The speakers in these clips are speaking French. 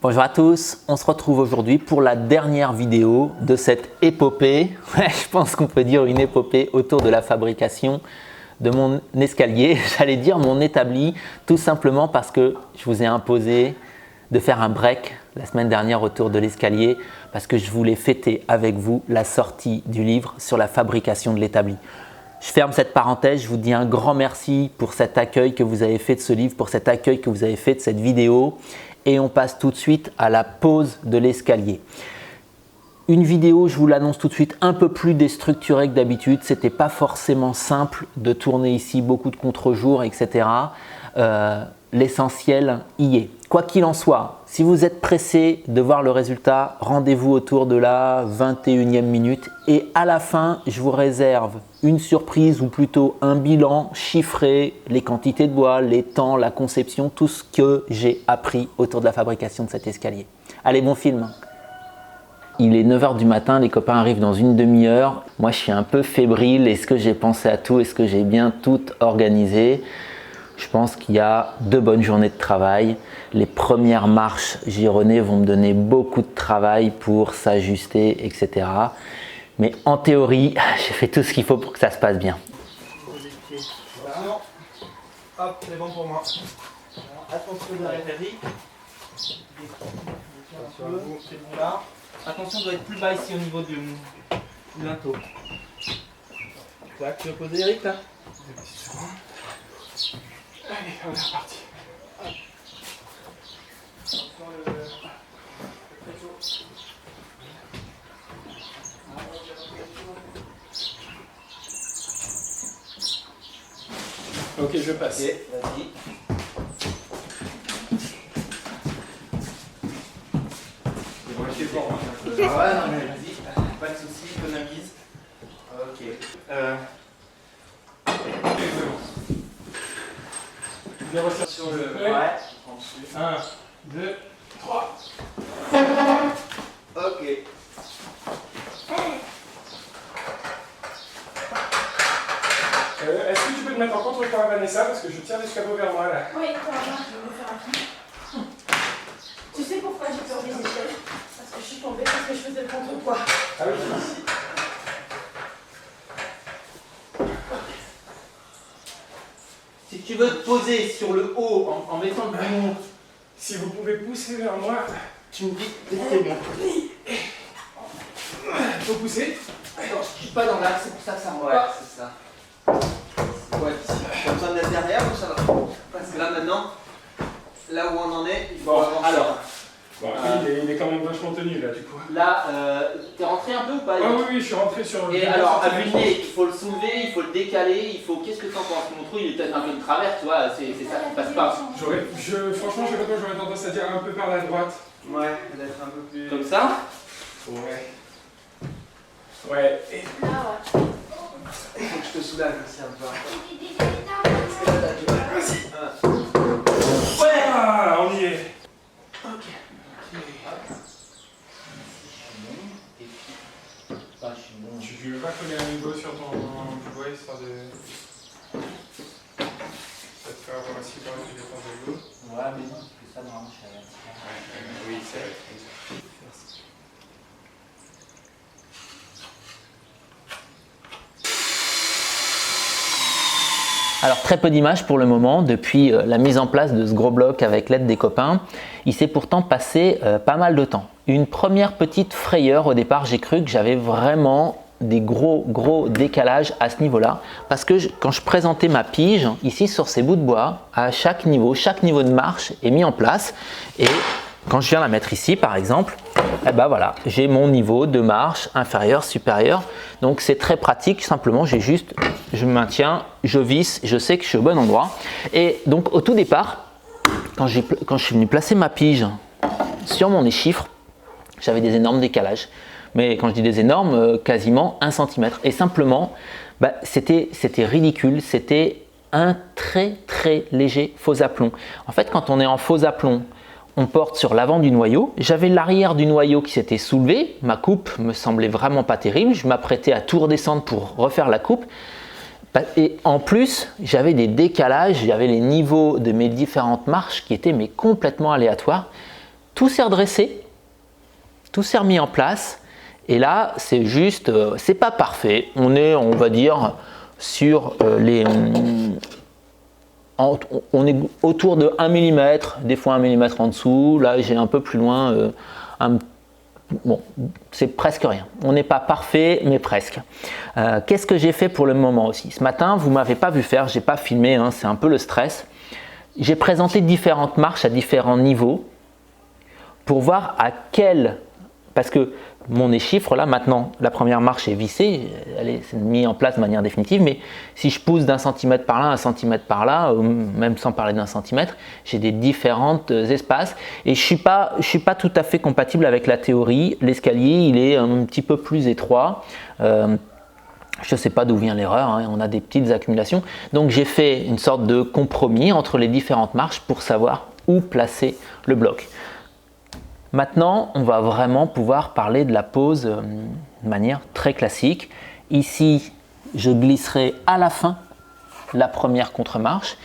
Bonjour à tous, on se retrouve aujourd'hui pour la dernière vidéo de cette épopée, je pense qu'on peut dire une épopée autour de la fabrication de mon escalier, j'allais dire mon établi, tout simplement parce que je vous ai imposé de faire un break la semaine dernière autour de l'escalier parce que je voulais fêter avec vous la sortie du livre sur la fabrication de l'établi. Je ferme cette parenthèse, je vous dis un grand merci pour cet accueil que vous avez fait de ce livre, pour cet accueil que vous avez fait de cette vidéo. Et on passe tout de suite à la pose de l'escalier. Une vidéo, je vous l'annonce tout de suite, un peu plus déstructurée que d'habitude. Ce n'était pas forcément simple de tourner ici, beaucoup de contre-jours, etc. L'essentiel y est. Quoi qu'il en soit, si vous êtes pressé de voir le résultat, rendez-vous autour de la 21e minute. Et à la fin, je vous réserve une surprise ou plutôt un bilan chiffré, les quantités de bois, les temps, la conception, tout ce que j'ai appris autour de la fabrication de cet escalier. Allez, bon film! Il est 9 h du matin, les copains arrivent dans une demi-heure. Moi, je suis un peu fébrile. Est-ce que j'ai pensé à tout? Est-ce que j'ai bien tout organisé? Je pense qu'il y a 2 bonnes journées de travail. Les premières marches gironnées vont me donner beaucoup de travail pour s'ajuster, etc. Mais en théorie, j'ai fait tout ce qu'il faut pour que ça se passe bien. Hop, c'est bon pour moi. Attention derrière Eric. Attention, doit être plus bas ici au niveau du linteau. Tac, tu veux poser Eric là? Allez, on est reparti. Ok, je passe. Ok, vas-y. C'est bon, ouais, non, mais vas-y, pas de soucis, économise. Ok. Je retire sur le. Ouais, je prends dessus. 1, 2, 3. Ok. Est-ce que tu peux te mettre en contre-temps à Vanessa parce que je tire l'escabeau vers moi là? Oui, ça va, je vais me faire rapide. Tu sais pourquoi j'ai peur des échelles? Parce que je suis tombée, parce que je faisais le contrepoids. Ah oui, ici. Si tu veux te poser sur le haut en mettant le bout, Si vous pouvez pousser vers moi, tu me dis c'est bon. faut pousser. Attends, je suis pas dans l'axe, c'est pour ça que ça me Ouais, c'est ça. Ouais, t'as besoin d'être derrière ou ça va? Parce que là maintenant, là où on en est, il faut Bon, avancer. alors. Bon, il est quand même vachement tenu là du coup. Là, t'es rentré un peu ou pas? Ah oui, oui, je suis rentré sur le. Et alors, à buter, il faut le soulever, il faut le décaler, il faut. Qu'est-ce que t'en penses? Mon trou, il est peut-être un peu de travers, tu vois, c'est ça qui passe pas. Franchement, j'aurais tendance à dire un peu par la droite. Ouais, d'être un peu plus. Comme ça? Ouais. Ouais. Et Là, ouais. Il faut que je te soulage aussi un peu. vas-y. Ouais! Ah, on y est. Ok. Tu veux pas coller un niveau sur ton bois histoire de. Ça te fait avoir aussi quand même du défense de l'eau. Ouais, mais non, parce que ça, normalement, je savais. Oui, c'est vrai. Merci. Alors très peu d'images pour le moment depuis la mise en place de ce gros bloc avec l'aide des copains. Il s'est pourtant passé pas mal de temps. Une première petite frayeur au départ, j'ai cru que j'avais vraiment des gros décalages à ce niveau-là parce que quand je présentais ma pige ici sur ces bouts de bois, à chaque niveau de marche est mis en place et quand je viens la mettre ici par exemple, eh ben voilà, j'ai mon niveau de marche inférieur, supérieur. Donc c'est très pratique, simplement je me maintiens, je visse, je sais que je suis au bon endroit. Et donc au tout départ, quand je suis venu placer ma pige sur mon échiffre, j'avais des énormes décalages. Mais quand je dis des énormes, quasiment 1 cm. Et simplement, c'était ridicule, c'était un très léger faux aplomb. En fait, quand on est en faux aplomb, on porte sur l'avant du noyau. J'avais l'arrière du noyau qui s'était soulevé. Ma coupe me semblait vraiment pas terrible. Je m'apprêtais à tout redescendre pour refaire la coupe. Et en plus, j'avais des décalages, j'avais les niveaux de mes différentes marches qui étaient mais complètement aléatoires. tout s'est redressé, tout s'est remis en place. Et là, c'est juste, c'est pas parfait. On est, on va dire, sur on est autour de 1 mm, des fois 1 mm en dessous. Là, j'ai un peu plus loin, bon, c'est presque rien. On n'est pas parfait, mais presque. Qu'est-ce que j'ai fait pour le moment aussi? Ce matin, vous ne m'avez pas vu faire, je n'ai pas filmé, hein, c'est un peu le stress. J'ai présenté différentes marches à différents niveaux pour voir à quel... Parce que mon échiffre, là, maintenant, la première marche est vissée, elle est mise en place de manière définitive, mais si je pousse d'1 centimètre par là, 1 centimètre par là, même sans parler d'1 centimètre, j'ai des différents espaces et je suis pas tout à fait compatible avec la théorie. L'escalier, il est un petit peu plus étroit. Je ne sais pas d'où vient l'erreur, hein, on a des petites accumulations. Donc j'ai fait une sorte de compromis entre les différentes marches pour savoir où placer le bloc. Maintenant, on va vraiment pouvoir parler de la pose de manière très classique. Ici, je glisserai à la fin la première contre-marche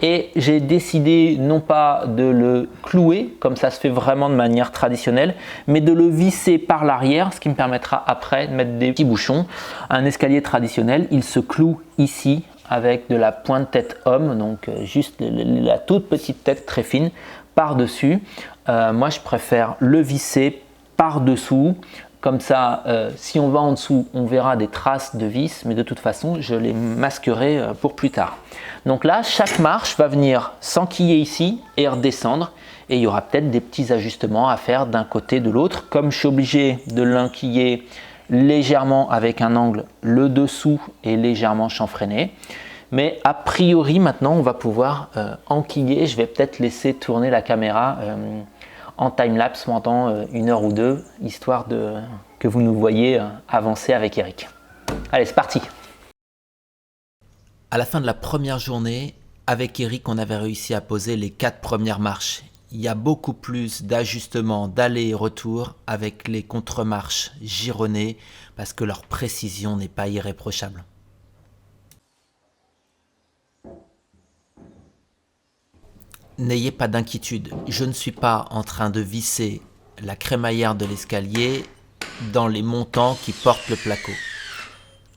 et j'ai décidé non pas de le clouer, comme ça se fait vraiment de manière traditionnelle, mais de le visser par l'arrière, ce qui me permettra après de mettre des petits bouchons. Un escalier traditionnel, il se cloue ici avec de la pointe tête homme, donc juste la toute petite tête très fine par-dessus. Moi, je préfère le visser par-dessous. Comme ça, si on va en dessous, on verra des traces de vis, mais de toute façon, je les masquerai pour plus tard. Donc là, chaque marche va venir s'enquiller ici et redescendre. Et il y aura peut-être des petits ajustements à faire d'un côté de l'autre. Comme je suis obligé de l'enquiller légèrement avec un angle, le dessous est légèrement chanfreiné. Mais a priori, maintenant, on va pouvoir enquiller. Je vais peut-être laisser tourner la caméra en time-lapse pendant 1 heure ou 2, histoire que vous nous voyez avancer avec Eric. Allez, c'est parti! À la fin de la première journée, avec Eric, on avait réussi à poser les 4 premières marches. Il y a beaucoup plus d'ajustements d'aller et retour avec les contre-marches gironnées parce que leur précision n'est pas irréprochable. N'ayez pas d'inquiétude, je ne suis pas en train de visser la crémaillère de l'escalier dans les montants qui portent le placo.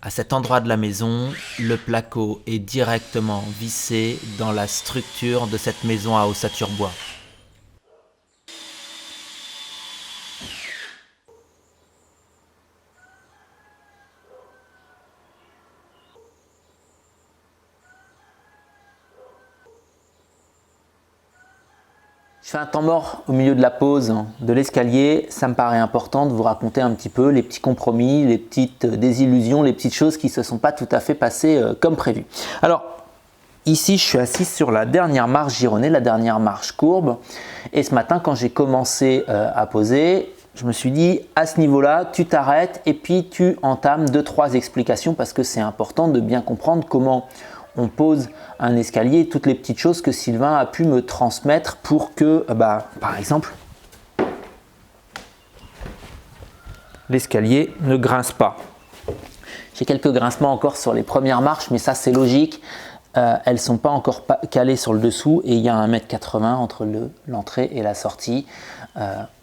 À cet endroit de la maison, le placo est directement vissé dans la structure de cette maison à ossature bois. Je fais un temps mort au milieu de la pose de l'escalier. Ça me paraît important de vous raconter un petit peu les petits compromis, les petites désillusions, les petites choses qui ne se sont pas tout à fait passées comme prévu. Alors, ici, je suis assis sur la dernière marche gironnée, la dernière marche courbe. Et ce matin, quand j'ai commencé à poser, je me suis dit, à ce niveau-là, tu t'arrêtes et puis tu entames 2-3 explications parce que c'est important de bien comprendre comment on pose un escalier, toutes les petites choses que Sylvain a pu me transmettre pour que, par exemple, l'escalier ne grince pas. J'ai quelques grincements encore sur les premières marches, mais ça c'est logique. Elles ne sont pas encore calées sur le dessous et il y a 1,80 m entre l'entrée et la sortie.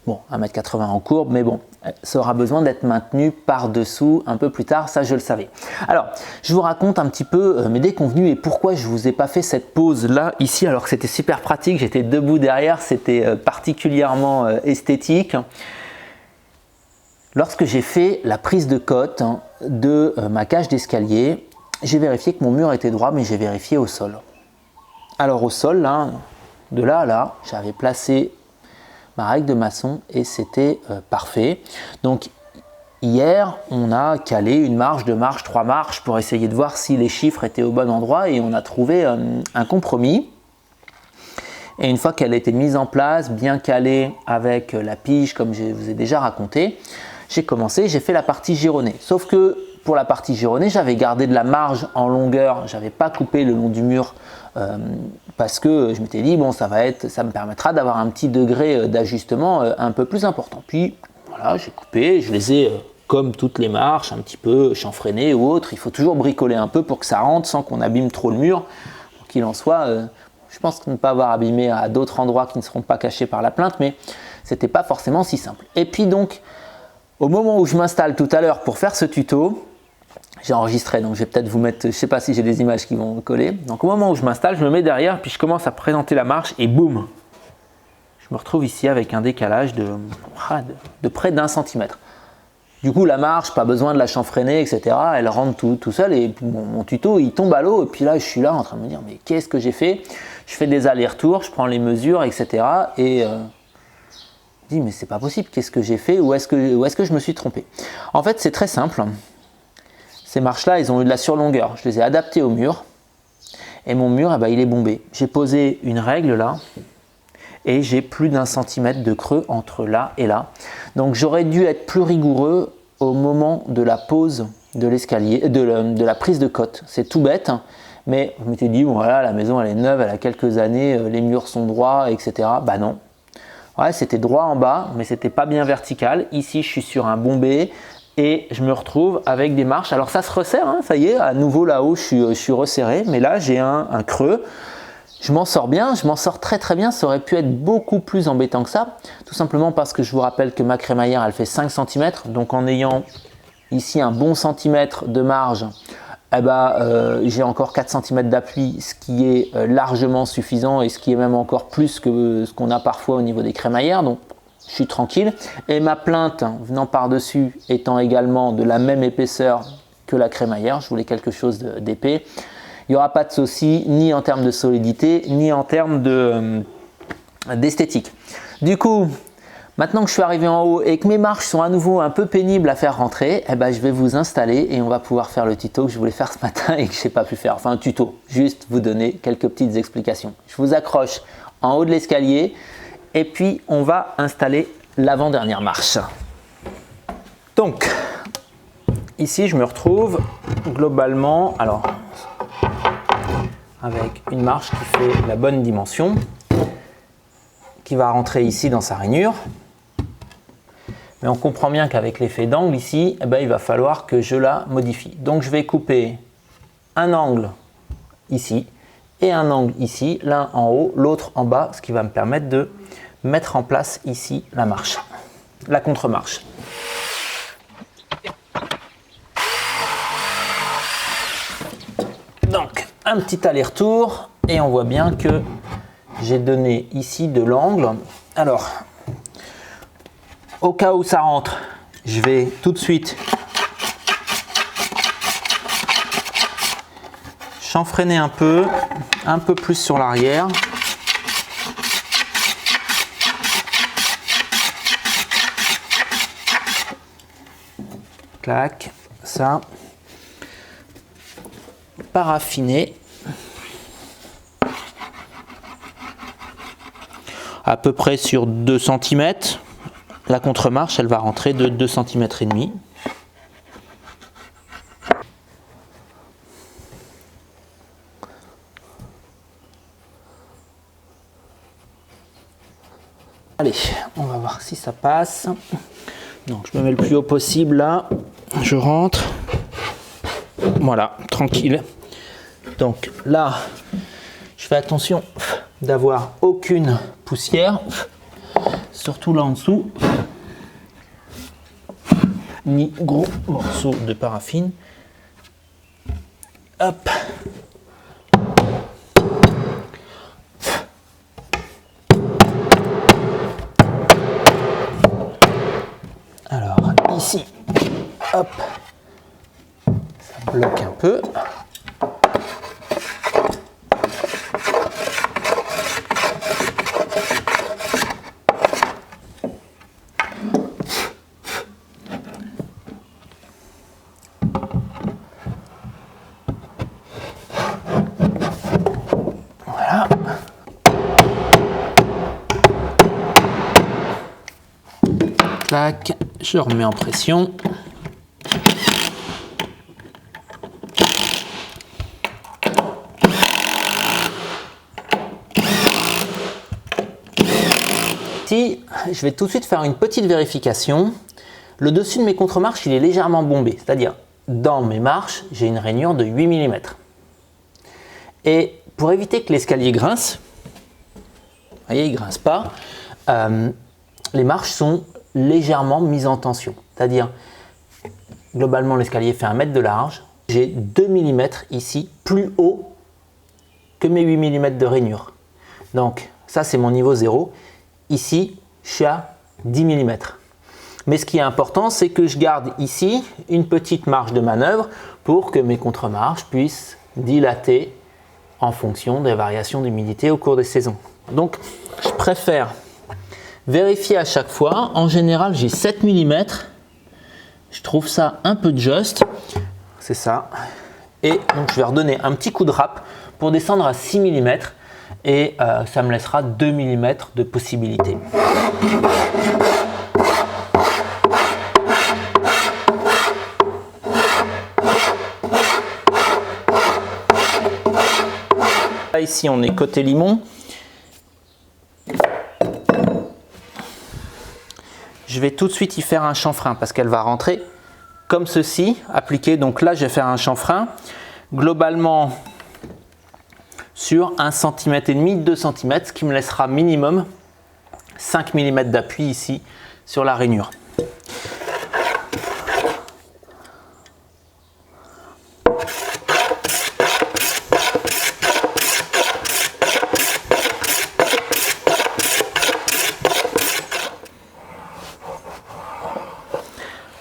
Bon, 1,80 m en courbe, mais bon, ça aura besoin d'être maintenu par-dessous un peu plus tard, ça je le savais. Alors, je vous raconte un petit peu mes déconvenus et pourquoi je ne vous ai pas fait cette pause là, ici, alors que c'était super pratique, j'étais debout derrière, c'était particulièrement esthétique. Lorsque j'ai fait la prise de cote de ma cage d'escalier, j'ai vérifié que mon mur était droit, mais j'ai vérifié au sol. Alors au sol, là, de là à là, j'avais placé ma règle de maçon et c'était parfait. Donc hier, on a calé une marche, 2 marches, 3 marches pour essayer de voir si les chiffres étaient au bon endroit et on a trouvé un compromis. Et une fois qu'elle a été mise en place, bien calée avec la pige comme je vous ai déjà raconté, j'ai fait la partie gironnée. Sauf que pour la partie gironnée, j'avais gardé de la marge en longueur, je n'avais pas coupé le long du mur parce que je m'étais dit bon, ça me permettra d'avoir un petit degré d'ajustement un peu plus important. Puis voilà, j'ai coupé, je les ai comme toutes les marches un petit peu chanfreinées ou autres. Il faut toujours bricoler un peu pour que ça rentre sans qu'on abîme trop le mur. Qu'il en soit, je pense ne pas avoir abîmé à d'autres endroits qui ne seront pas cachés par la plainte, mais c'était pas forcément si simple. Et puis donc, au moment où je m'installe tout à l'heure pour faire ce tuto, j'ai enregistré, donc je vais peut-être vous mettre, je ne sais pas si j'ai des images qui vont coller. Donc au moment où je m'installe, je me mets derrière, puis je commence à présenter la marche et boum, je me retrouve ici avec un décalage de près d'1 centimètre. Du coup, la marche, pas besoin de la chanfreiner, etc. Elle rentre tout seul et mon tuto, il tombe à l'eau. Et puis là, je suis là en train de me dire, mais qu'est-ce que j'ai fait? Je fais des allers-retours, je prends les mesures, etc. Et je me dis, mais c'est pas possible, qu'est-ce que j'ai fait? Où est-ce que je me suis trompé? En fait, c'est très simple. Ces marches-là, ils ont eu de la surlongueur. Je les ai adaptées au mur. Et mon mur, il est bombé. J'ai posé une règle là. Et j'ai plus d'1 centimètre de creux entre là et là. Donc j'aurais dû être plus rigoureux au moment de la pose de l'escalier, de la prise de cote. C'est tout bête, mais je m'étais dit, bon, voilà, la maison elle est neuve, elle a quelques années, les murs sont droits, etc. Bah non. Ouais, c'était droit en bas, mais c'était pas bien vertical. Ici, je suis sur un bombé et je me retrouve avec des marches. Alors ça se resserre, hein, ça y est, à nouveau là-haut, je suis resserré, mais là j'ai un creux. Je m'en sors bien, je m'en sors très très bien, ça aurait pu être beaucoup plus embêtant que ça, tout simplement parce que je vous rappelle que ma crémaillère elle fait 5 cm, donc en ayant ici un bon centimètre de marge, j'ai encore 4 cm d'appui, ce qui est largement suffisant et ce qui est même encore plus que ce qu'on a parfois au niveau des crémaillères, donc je suis tranquille. Et ma plinthe venant par-dessus étant également de la même épaisseur que la crémaillère, je voulais quelque chose d'épais. Il n'y aura pas de souci ni en termes de solidité, ni en termes d'esthétique. Du coup, maintenant que je suis arrivé en haut et que mes marches sont à nouveau un peu pénibles à faire rentrer, je vais vous installer et on va pouvoir faire le tuto que je voulais faire ce matin et que je n'ai pas pu faire. Enfin, un tuto, juste vous donner quelques petites explications. Je vous accroche en haut de l'escalier et puis on va installer l'avant-dernière marche. Donc, ici, je me retrouve globalement, avec une marche qui fait la bonne dimension, qui va rentrer ici dans sa rainure. Mais on comprend bien qu'avec l'effet d'angle ici, il va falloir que je la modifie. Donc je vais couper un angle ici et un angle ici, l'un en haut, l'autre en bas, ce qui va me permettre de mettre en place ici la marche, la contre-marche. Donc, un petit aller-retour et on voit bien que j'ai donné ici de l'angle. Alors, au cas où ça rentre, je vais tout de suite chanfreiner un peu plus sur l'arrière. Clac, ça. Paraffiner à peu près sur 2 cm. La contre-marche, elle va rentrer de 2 cm et demi. Allez, on va voir si ça passe. Donc je me mets le plus haut possible là. Je rentre. Voilà, tranquille. Donc là, je fais attention d'avoir aucune poussière, surtout là en dessous, ni gros morceaux de paraffine. Hop. Alors ici, hop, ça bloque un peu. Voilà. Clac, je remets en pression. Ici, je vais tout de suite faire une petite vérification. Le dessus de mes contre-marches, il est légèrement bombé, c'est-à-dire dans mes marches, j'ai une rainure de 8 mm. Et pour éviter que l'escalier grince, vous voyez, il ne grince pas, les marches sont légèrement mises en tension. C'est-à-dire, globalement, l'escalier fait 1 mètre de large. J'ai 2 mm ici, plus haut que mes 8 mm de rainure. Donc, ça, c'est mon niveau 0. Ici, je suis à 10 mm. Mais ce qui est important, c'est que je garde ici une petite marge de manœuvre pour que mes contre-marches puissent dilater en fonction des variations d'humidité au cours des saisons. Donc, je préfère vérifier à chaque fois. En général, j'ai 7 mm. Je trouve ça un peu juste. C'est ça. Et donc, je vais redonner un petit coup de râpe pour descendre à 6 mm. Et ça me laissera 2 mm de possibilité. Là, ici, on est côté limon. Je vais tout de suite y faire un chanfrein parce qu'elle va rentrer comme ceci, appliqué. Donc là, je vais faire un chanfrein globalement sur 1,5 cm, 2 cm, ce qui me laissera minimum 5 mm d'appui ici sur la rainure.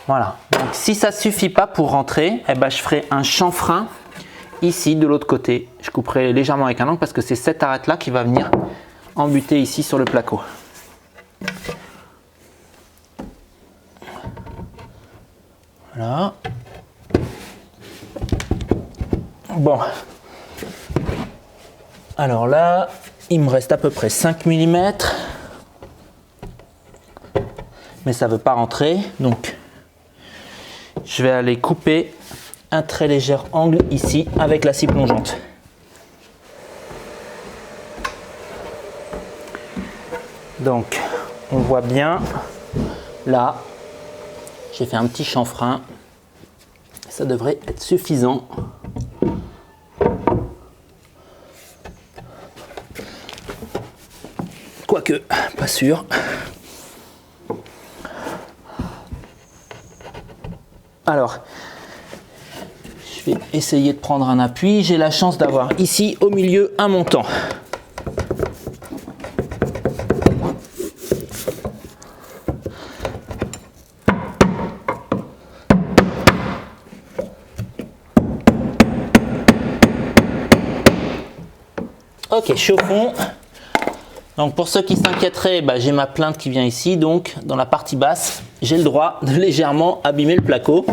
Voilà, donc si ça ne suffit pas pour rentrer, eh ben, je ferai un chanfrein ici de l'autre côté. Je couperai légèrement avec un angle parce que c'est cette arête là qui va venir embuter ici sur le placo. Voilà. Bon. Alors là, il me reste à peu près 5 mm. Mais ça ne veut pas rentrer, donc je vais aller couper un très léger angle ici avec la scie plongeante. Donc on voit bien là, j'ai fait un petit chanfrein, ça devrait être suffisant. Quoique, pas sûr. Alors, je vais essayer de prendre un appui. J'ai la chance d'avoir ici au milieu un montant. Ok, je suis au fond. Donc pour ceux qui s'inquiéteraient, j'ai ma plainte qui vient ici, donc dans la partie basse, j'ai le droit de légèrement abîmer le placo.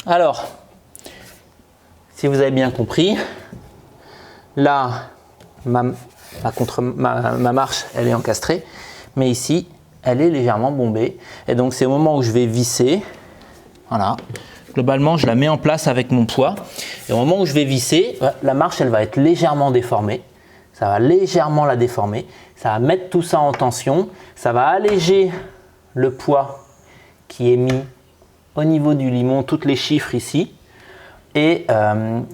Alors, si vous avez bien compris, là, ma marche, elle est encastrée, mais ici, elle est légèrement bombée. Et donc c'est au moment où je vais visser, voilà, globalement je la mets en place avec mon poids. Et au moment où je vais visser, la marche, elle va être légèrement déformée. Ça va légèrement la déformer, ça va mettre tout ça en tension, ça va alléger le poids qui est mis au niveau du limon, toutes les chiffres ici. Et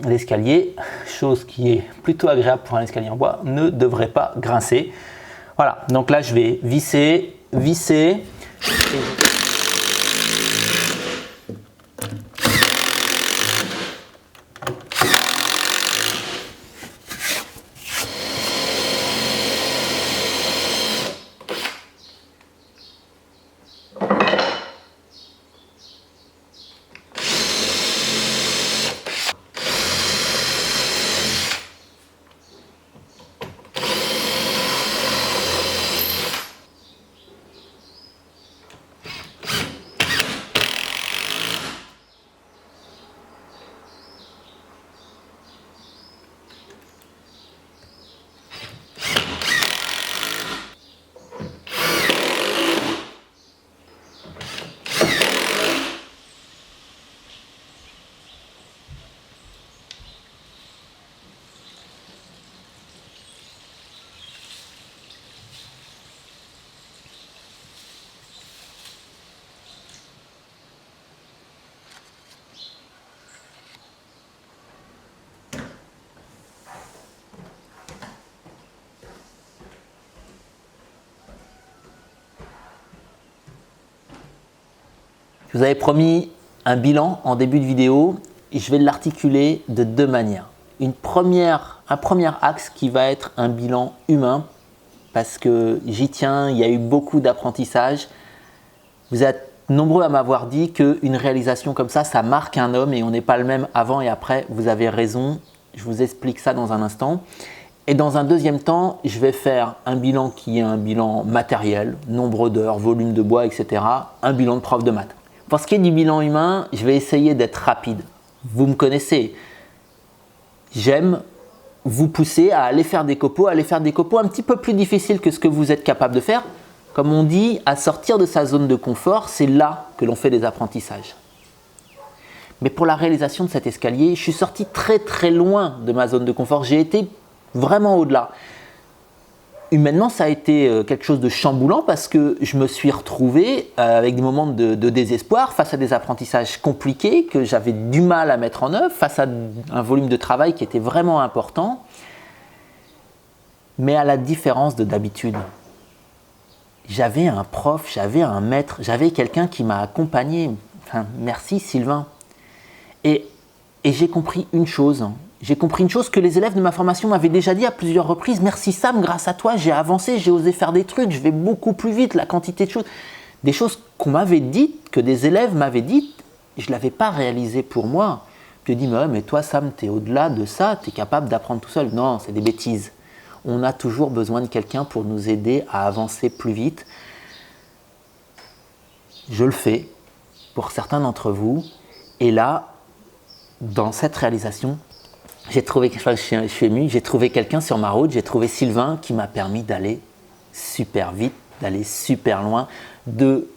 l'escalier, chose qui est plutôt agréable pour un escalier en bois, ne devrait pas grincer. Voilà, donc là je vais visser, visser. Je vous avais promis un bilan en début de vidéo et je vais l'articuler de deux manières. Un premier axe qui va être un bilan humain parce que j'y tiens, il y a eu beaucoup d'apprentissage. Vous êtes nombreux à m'avoir dit qu'une réalisation comme ça marque un homme et on n'est pas le même avant et après. Vous avez raison, je vous explique ça dans un instant. Et dans un deuxième temps, je vais faire un bilan qui est un bilan matériel, nombre d'heures, volume de bois, etc. Un bilan de prof de maths. Pour ce qui est du bilan humain, je vais essayer d'être rapide. Vous me connaissez. J'aime vous pousser à aller faire des copeaux, un petit peu plus difficiles que ce que vous êtes capable de faire. Comme on dit, à sortir de sa zone de confort, c'est là que l'on fait des apprentissages. Mais pour la réalisation de cet escalier, je suis sorti très très loin de ma zone de confort. J'ai été vraiment au-delà. Humainement, ça a été quelque chose de chamboulant parce que je me suis retrouvé avec des moments de désespoir face à des apprentissages compliqués que j'avais du mal à mettre en œuvre, face à un volume de travail qui était vraiment important. Mais à la différence de d'habitude, j'avais un prof, j'avais un maître, j'avais quelqu'un qui m'a accompagné. Enfin, merci Sylvain. Et j'ai compris une chose. J'ai compris une chose que les élèves de ma formation m'avaient déjà dit à plusieurs reprises. Merci Sam, grâce à toi, j'ai avancé, j'ai osé faire des trucs, je vais beaucoup plus vite, la quantité de choses. Des choses qu'on m'avait dites, que des élèves m'avaient dites, je ne l'avais pas réalisé pour moi. Je dis, mais toi Sam, tu es au-delà de ça, tu es capable d'apprendre tout seul. Non, c'est des bêtises. On a toujours besoin de quelqu'un pour nous aider à avancer plus vite. Je le fais pour certains d'entre vous. Et là, dans cette réalisation, j'ai trouvé quelque chose, je suis ému, j'ai trouvé quelqu'un sur ma route, j'ai trouvé Sylvain qui m'a permis d'aller super vite, d'aller super loin, de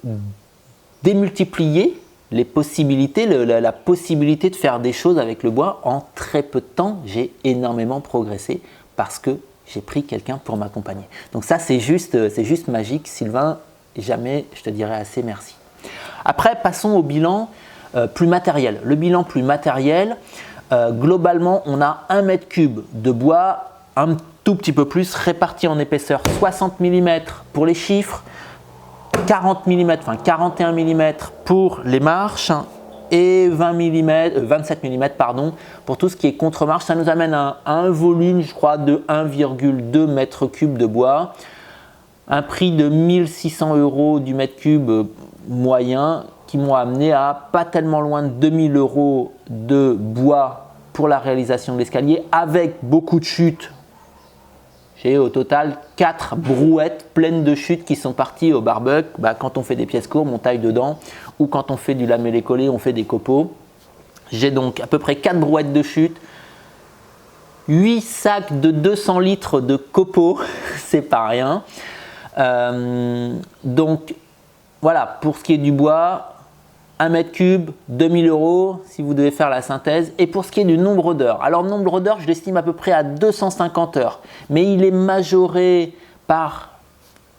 démultiplier les possibilités, la possibilité de faire des choses avec le bois. En très peu de temps, j'ai énormément progressé parce que j'ai pris quelqu'un pour m'accompagner. Donc ça, c'est juste magique. Sylvain, jamais je te dirai assez merci. Après, passons au bilan plus matériel. Le bilan plus matériel, globalement, on a 1 mètre cube de bois, un tout petit peu plus, réparti en épaisseur 60 mm pour les chiffres, 40 mm, enfin 41 mm pour les marches et 27 mm pour tout ce qui est contre-marche. Ça nous amène à un volume, je crois, de 1,2 mètre cube de bois, un prix de 1 600 € du mètre cube moyen, qui m'ont amené à pas tellement loin de 2 000 € de bois pour la réalisation de l'escalier, avec beaucoup de chutes. J'ai au total 4 brouettes pleines de chutes qui sont parties au barbecue. Quand on fait des pièces courbes, on taille dedans, ou quand on fait du lamellé-collé, on fait des copeaux. J'ai donc à peu près 4 brouettes de chute, 8 sacs de 200 litres de copeaux, c'est pas rien. Donc voilà, pour ce qui est du bois, 1 mètre cube, 2 000 € si vous devez faire la synthèse. Et pour ce qui est du nombre d'heures, alors le nombre d'heures, je l'estime à peu près à 250 heures. Mais il est majoré par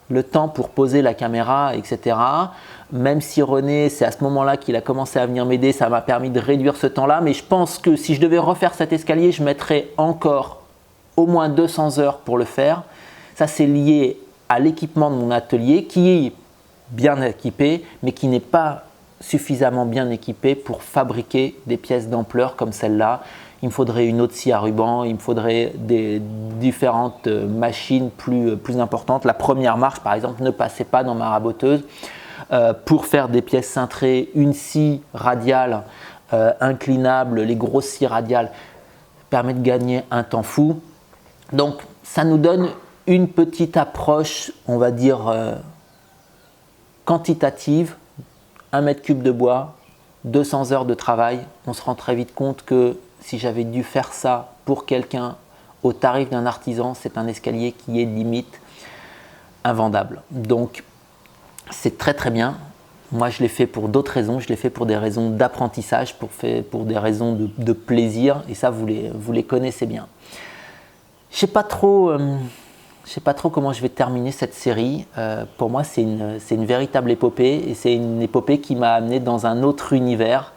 le temps pour poser la caméra, etc. Même si René, c'est à ce moment-là qu'il a commencé à venir m'aider, ça m'a permis de réduire ce temps-là. Mais je pense que si je devais refaire cet escalier, je mettrais encore au moins 200 heures pour le faire. Ça, c'est lié à l'équipement de mon atelier qui est bien équipé, mais qui n'est pas suffisamment bien équipé pour fabriquer des pièces d'ampleur comme celle-là. Il me faudrait une autre scie à ruban, il me faudrait des différentes machines plus importantes. La première marche, par exemple, ne passait pas dans ma raboteuse. Pour faire des pièces cintrées, une scie radiale inclinable, les grosses scies radiales permettent de gagner un temps fou. Donc, ça nous donne une petite approche, on va dire, quantitative. 1 mètre cube de bois, 200 heures de travail. On se rend très vite compte que si j'avais dû faire ça pour quelqu'un au tarif d'un artisan, c'est un escalier qui est limite invendable. Donc c'est très très bien. Moi je l'ai fait pour d'autres raisons, je l'ai fait pour des raisons d'apprentissage, pour des raisons de plaisir, et ça vous les connaissez bien. Je ne sais pas trop comment je vais terminer cette série. Pour moi, c'est une véritable épopée, et c'est une épopée qui m'a amené dans un autre univers.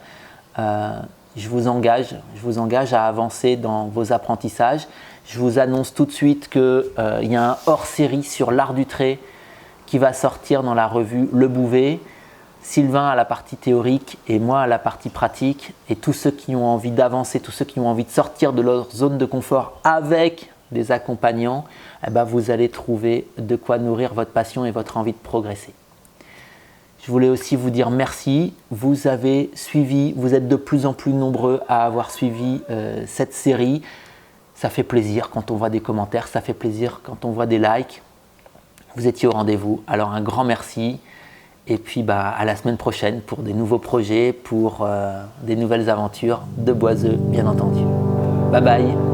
Je vous engage à avancer dans vos apprentissages. Je vous annonce tout de suite qu'il y a un hors-série sur l'art du trait qui va sortir dans la revue Le Bouvet. Sylvain à la partie théorique et moi à la partie pratique. Et tous ceux qui ont envie d'avancer, tous ceux qui ont envie de sortir de leur zone de confort avec des accompagnants, eh ben vous allez trouver de quoi nourrir votre passion et votre envie de progresser. Je voulais aussi vous dire merci. Vous avez suivi, vous êtes de plus en plus nombreux à avoir suivi cette série. Ça fait plaisir quand on voit des commentaires, ça fait plaisir quand on voit des likes. Vous étiez au rendez-vous, alors un grand merci. Et puis à la semaine prochaine pour des nouveaux projets, pour des nouvelles aventures de Boiseux, bien entendu. Bye bye.